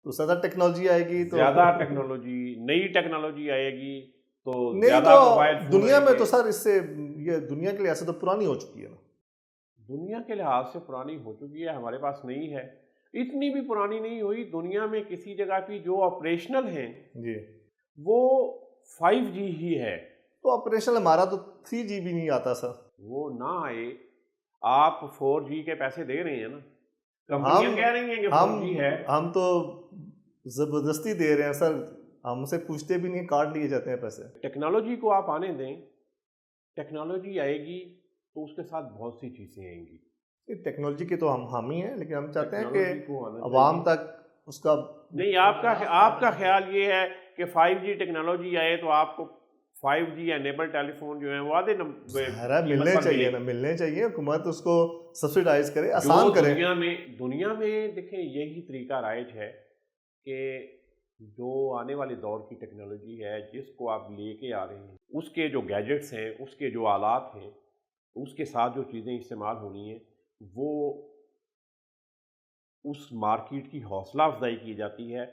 تو زیادہ ٹیکنالوجی آئے گی تو زیادہ ٹیکنالوجی، نئی ٹیکنالوجی آئے گی تو نہیں زیادہ تو موبائل فون دنیا آئیں میں گے۔ تو سر اس سے یہ دنیا کے لحاظ سے تو پرانی ہو چکی ہے نا۔ دنیا کے لحاظ سے پرانی ہو چکی ہے، ہمارے پاس نہیں ہے، اتنی بھی پرانی نہیں ہوئی۔ دنیا میں کسی جگہ کی جو آپریشنل ہیں جی وہ 5G ہی ہے۔ تو آپریشن ہمارا تو 3G بھی نہیں آتا سر۔ وہ نہ آئے، آپ 4G کے پیسے دے رہے ہیں نا، کمپنیاں ہم کہہ رہی ہیں کہ ہم 4G ہے۔ ہم تو زبردستی دے رہے ہیں سر، ہم سے پوچھتے بھی نہیں، کاٹ لیے جاتے ہیں پیسے۔ ٹیکنالوجی کو آپ آنے دیں، ٹیکنالوجی آئے گی تو اس کے ساتھ بہت سی چیزیں آئیں گی۔ ٹیکنالوجی کے تو ہم حامی ہیں، لیکن ہم چاہتے ہیں کہ ٹیکنالوجی کو آنا عوام چاہیے۔ تک اس کا نہیں، آپ کا خیال یہ ہے کہ 5G ٹیکنالوجی آئے تو آپ کو 5G انیبل ٹیلی فون جو ہیں وہ آدھے ظاہرہ قیمت ملنے پر چاہیے ملیں نا، گے۔ ملنے چاہیے، حکومت اس کو سبسڈائز کرے، جو آسان کرے۔ دنیا میں دیکھیں یہی طریقہ رائج ہے کہ جو آنے والے دور کی ٹیکنالوجی ہے جس کو آپ لے کے آ رہے ہیں، اس کے جو گیجٹس ہیں، اس کے جو آلات ہیں، اس کے ساتھ جو چیزیں استعمال ہونی ہیں، وہ اس مارکیٹ کی حوصلہ افزائی کی جاتی ہے۔